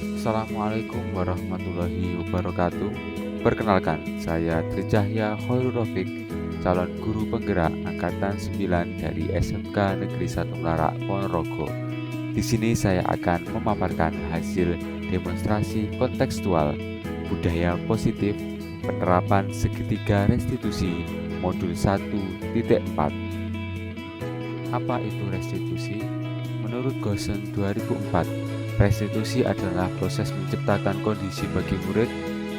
Assalamualaikum warahmatullahi wabarakatuh. Perkenalkan, saya Trijahya Khairul Rafiq, calon guru penggerak angkatan 9 dari SMK Negeri 1 Melarak Ponorogo. Di sini saya akan memaparkan hasil demonstrasi kontekstual budaya positif penerapan segitiga restitusi modul 1.4. Apa itu restitusi? Menurut Gosen 2004, restitusi adalah proses menciptakan kondisi bagi murid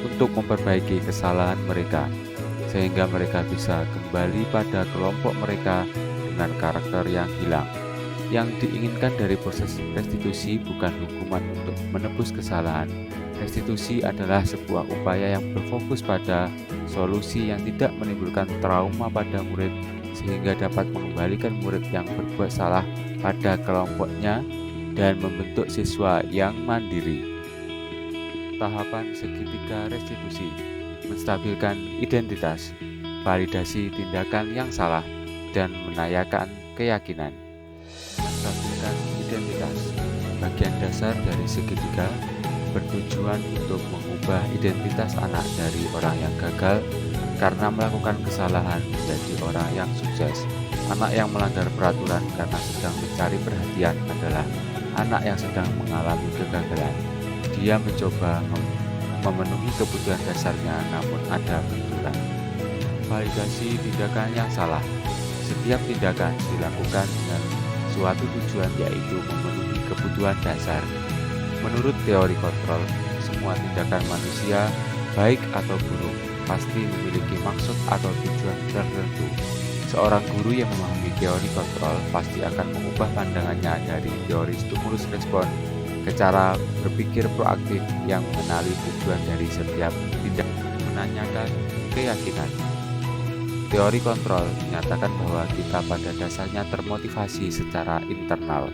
untuk memperbaiki kesalahan mereka, sehingga mereka bisa kembali pada kelompok mereka dengan karakter yang hilang. Yang diinginkan dari proses restitusi bukan hukuman untuk menebus kesalahan. Restitusi adalah sebuah upaya yang berfokus pada solusi yang tidak menimbulkan trauma pada murid, sehingga dapat mengembalikan murid yang berbuat salah pada kelompoknya dan membentuk siswa yang mandiri. Tahapan segitiga restitusi: menstabilkan identitas, validasi tindakan yang salah, dan menayakan keyakinan. Menstabilkan identitas, bagian dasar dari segitiga, bertujuan untuk mengubah identitas anak dari orang yang gagal karena melakukan kesalahan menjadi orang yang sukses. Anak yang melanggar peraturan karena sedang mencari perhatian adalah anak yang sedang mengalami kegagalan. Dia mencoba memenuhi kebutuhan dasarnya namun ada benturan. Validasi tindakan yang salah. Setiap tindakan dilakukan dengan suatu tujuan, yaitu memenuhi kebutuhan dasar. Menurut teori kontrol, semua tindakan manusia, baik atau buruk, pasti memiliki maksud atau tujuan tertentu. Seorang guru yang memahami teori kontrol pasti akan mengubah pandangannya dari teori stimulus respon ke cara berpikir proaktif yang mengenali tujuan dari setiap tindakan. Menanyakan keyakinan. Teori kontrol menyatakan bahwa kita pada dasarnya termotivasi secara internal.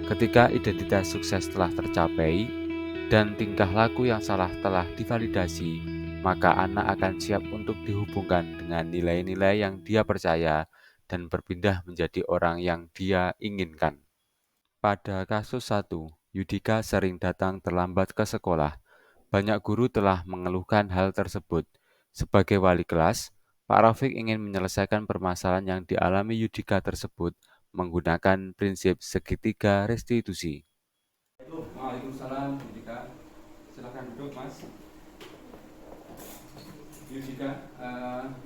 Ketika identitas sukses telah tercapai dan tingkah laku yang salah telah divalidasi, maka anak akan siap untuk dihubungkan dengan nilai-nilai yang dia percaya dan berpindah menjadi orang yang dia inginkan. Pada kasus 1, Yudika sering datang terlambat ke sekolah. Banyak guru telah mengeluhkan hal tersebut. Sebagai wali kelas, Pak Rafiq ingin menyelesaikan permasalahan yang dialami Yudika tersebut menggunakan prinsip segitiga restitusi. Waalaikumsalam, Yudika. Silakan duduk, Mas. Yudika,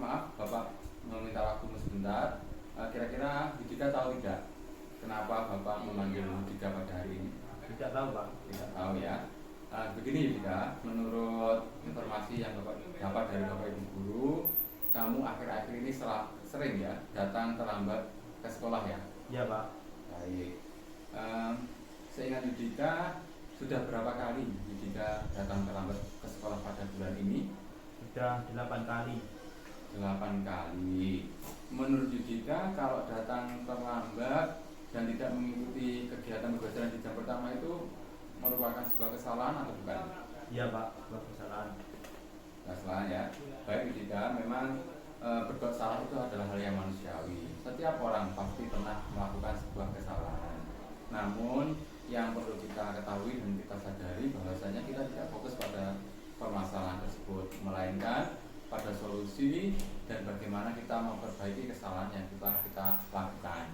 maaf, Bapak meminta waktumu sebentar. Kira-kira Yudika tahu tidak kenapa Bapak memanggil Yudika pada hari ini? Tidak tahu, Pak. Tidak tahu ya. Begini Yudika, menurut informasi yang Bapak dapat dari Bapak Ibu Guru, kamu akhir-akhir ini sering ya datang terlambat ke sekolah ya? Iya, Pak. Baik. Seingat Yudika, sudah berapa kali Yudika datang terlambat ke sekolah pada bulan ini? Sudah 8 kali. 8 kali. Menurut Yudika, kalau datang terlambat dan tidak mengikuti kegiatan pembelajaran di jam pertama itu merupakan sebuah kesalahan atau bukan? Iya, Pak. Sebuah kesalahan. Kesalahan ya. Baik Yudika, memang berbuat salah itu adalah hal yang manusiawi. Setiap orang pasti pernah melakukan sebuah kesalahan. Namun yang perlu kita ketahui dan kita sadari bahwasanya kita tidak fokus pada permasalahan tersebut, melainkan pada solusi dan bagaimana kita memperbaiki kesalahan yang telah kita lakukan.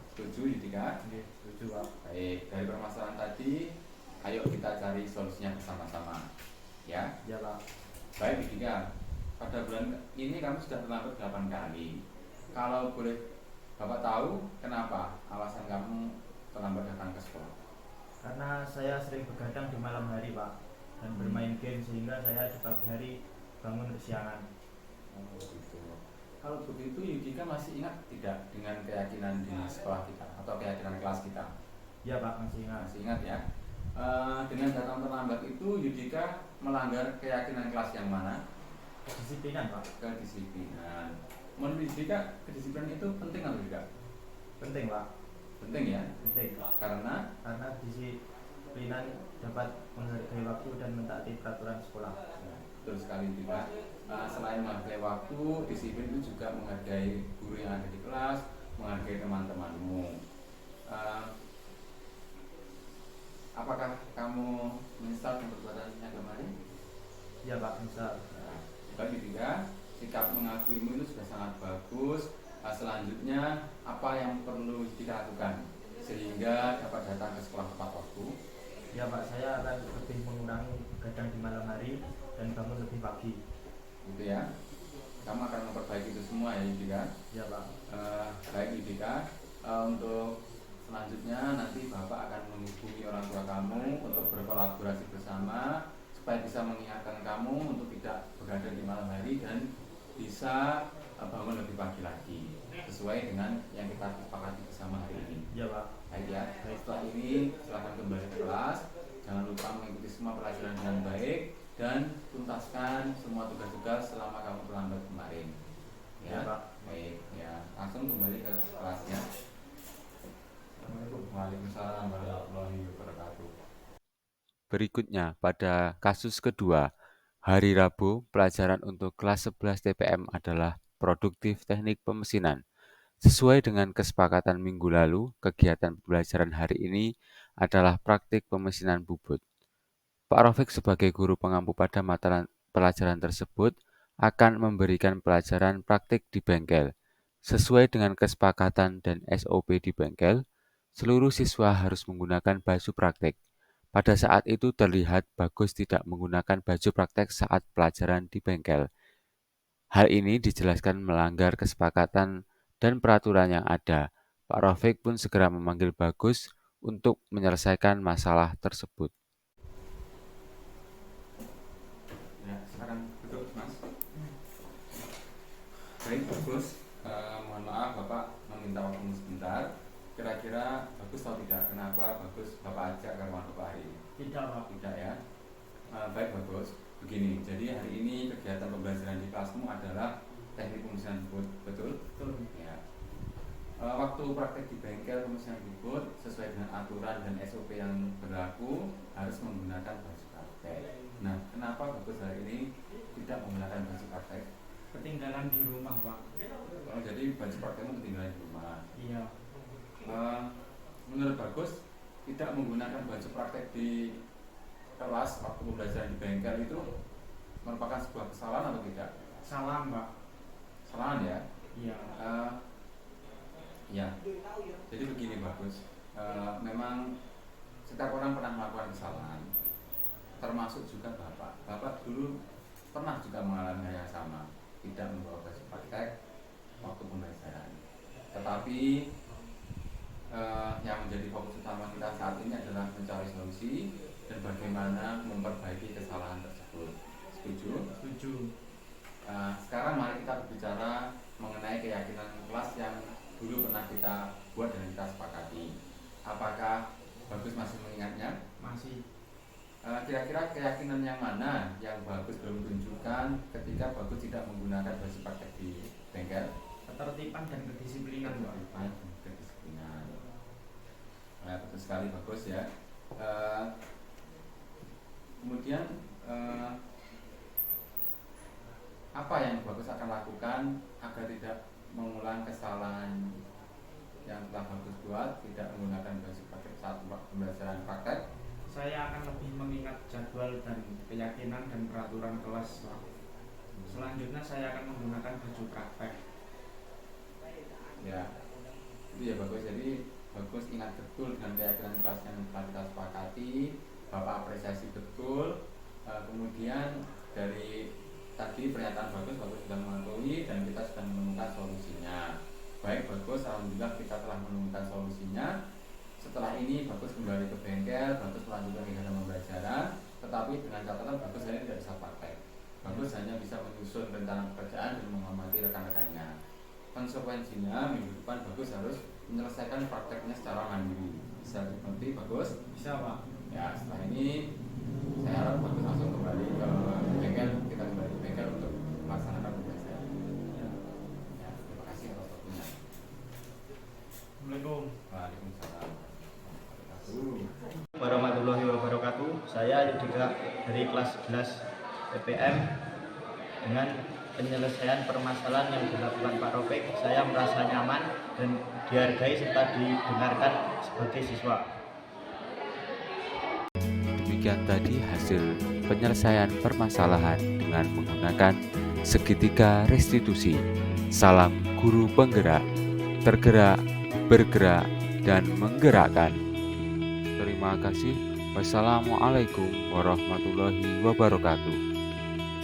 Setuju Yudika? Setuju, Pak. Baik, dari permasalahan tadi, ayo kita cari solusinya bersama-sama. Ya? Iya, Pak. Baik Yudika, pada bulan ini kamu sudah terlambat 8 kali. Kalau boleh Bapak tahu kenapa alasan kamu terlambat datang ke sekolah? Karena saya sering begadang di malam hari, Pak, dan bermain game sehingga saya di pagi hari bangun kesiangan. Oh, gitu. Kalau begitu Yudika masih ingat tidak dengan keyakinan di sekolah kita atau keyakinan kelas kita? Iya, Pak, masih ingat. Masih ingat ya. Dengan datang terlambat itu Yudika melanggar keyakinan kelas yang mana? Kedisiplinan, Pak. Kedisiplinan. Menurut Yudika, kedisiplinan itu penting atau tidak? Penting, Pak. Penting ya. Penting. Karena Disiplinan dapat menghargai waktu dan mentaati peraturan sekolah. Betul sekali juga. Selain menghargai waktu, disiplin itu juga menghargai guru yang ada di kelas, menghargai teman-temanmu. Apakah kamu menyesal Ya Pak, saya akan lebih mengurangi begadang di malam hari dan bangun lebih pagi. Gitu ya. Kamu akan memperbaiki itu semua ya Yudika. Ya Pak. Baik Yudika, untuk selanjutnya nanti Bapak akan menghubungi orang tua kamu untuk berkolaborasi bersama supaya bisa mengingatkan kamu untuk tidak begadang di malam hari dan bisa bangun lebih pagi lagi sesuai dengan yang kita sepakati bersama hari ini. Ya Pak. Baik ya. Setelah ini silakan kembali ke kelas. Jangan lupa mengikuti semua pelajaran dengan baik dan tuntaskan semua tugas-tugas selama kamu terlambat kemarin. Ya, Ya, Pak. baik ya. Langsung kembali ke kelasnya. Waalaikumsalam warahmatullahi wabarakatuh. Berikutnya pada kasus kedua, hari Rabu, pelajaran untuk kelas 11 TPM adalah produktif teknik pemesinan. Sesuai dengan kesepakatan minggu lalu, kegiatan pembelajaran hari ini adalah praktik pemesinan bubut. Pak Rafiq sebagai guru pengampu pada mata pelajaran tersebut akan memberikan pelajaran praktik di bengkel. Sesuai dengan kesepakatan dan SOP di bengkel, seluruh siswa harus menggunakan baju praktik. Pada saat itu terlihat Bagus tidak menggunakan baju praktek saat pelajaran di bengkel. Hal ini dijelaskan melanggar kesepakatan dan peraturan yang ada. Pak Rafiq pun segera memanggil Bagus untuk menyelesaikan masalah tersebut. Ya, sekarang duduk, Mas. Baik, Bagus. Mohon maaf, Bapak meminta waktu sebentar. Kira-kira Bagus tahu tidak kenapa Bagus Bapak ajak ke rumah Bapak hari ini? Tidak Pak. Tidak ya. Baik Bagus. Begini, jadi hari ini kegiatan pembelajaran di kelasmu adalah teknik pemesinan bubut, betul? Betul. Ya. Waktu praktek di bengkel pemesinan bubut sesuai dengan aturan dan SOP yang berlaku harus menggunakan baju praktek. Nah, kenapa Bagus hari ini tidak menggunakan baju praktek? Ketinggalan di rumah Pak. Jadi baju praktekmu ketinggalan di rumah. Iya. Menurut Bagus, tidak menggunakan baju praktek di kelas waktu pembelajaran di bengkel itu merupakan sebuah kesalahan atau tidak? Salah Pak. Kesalahan ya? Iya. Ya. Jadi begini Bagus, memang setiap orang pernah melakukan kesalahan, termasuk juga Bapak. Bapak dulu pernah juga mengalami hal yang sama, tidak membawa baju praktek waktu pembelajaran. Tetapi yang menjadi fokus utama kita saat ini adalah mencari solusi dan bagaimana memperbaiki kesalahan tersebut. Setuju? Setuju. Sekarang mari kita berbicara mengenai keyakinan kelas yang dulu pernah kita buat dan kita sepakati. Apakah Bagus masih mengingatnya? Masih. Kira-kira keyakinan yang mana yang Bagus belum tunjukkan ketika Bagus tidak menggunakan baju praktek di bengkel? Ketertiban dan kedisiplinan Pak. Ketertiban dan kedisiplinan. Betul sekali Bagus ya. Kemudian apa yang Bagus akan lakukan agar tidak mengulang kesalahan yang telah Bagus buat, tidak menggunakan baju praktek saat pembelajaran praktek? Saya akan lebih mengingat jadwal dan keyakinan dan peraturan kelas Pak. Selanjutnya saya akan menggunakan baju praktek. Ya, itu ya Bagus. Jadi Bagus ingat betul dengan keyakinan kelas yang telah kita sepakati, Bapak apresiasi betul. Kemudian dari tadi pernyataan Bagus sudah mengakui dan kita sudah menemukan solusinya. Baik Bagus, alhamdulillah kita telah menemukan solusinya. Setelah ini Bagus kembali ke bengkel, Bagus melanjutkan kegiatan pembelajaran, tetapi dengan catatan Bagus hanya tidak bisa praktek. Bagus hanya bisa menyusun rencana pekerjaan dan mengamati rekan-rekannya. Konsekuensinya minggu depan Bagus harus menyelesaikan prakteknya secara mandiri. Bisa dimengerti Bagus? Bisa Pak. Ya, setelah ini saya harap Bagus langsung kembali ke bengkel. Kita kembali ke bengkel untuk melaksanakan pembelajaran. Ya. Ya, terima kasih atas waktunya. Assalamualaikum Waalaikumsalam warahmatullahi wabarakatuh. Saya Yudika dari kelas 11 TPM. Dengan penyelesaian permasalahan yang dilakukan Pak Rafiq, saya merasa nyaman dan dihargai serta didengarkan sebagai siswa. Demikian tadi hasil penyelesaian permasalahan dengan menggunakan segitiga restitusi. Salam guru penggerak, tergerak, bergerak, dan menggerakkan. Terima kasih. Wassalamualaikum warahmatullahi wabarakatuh.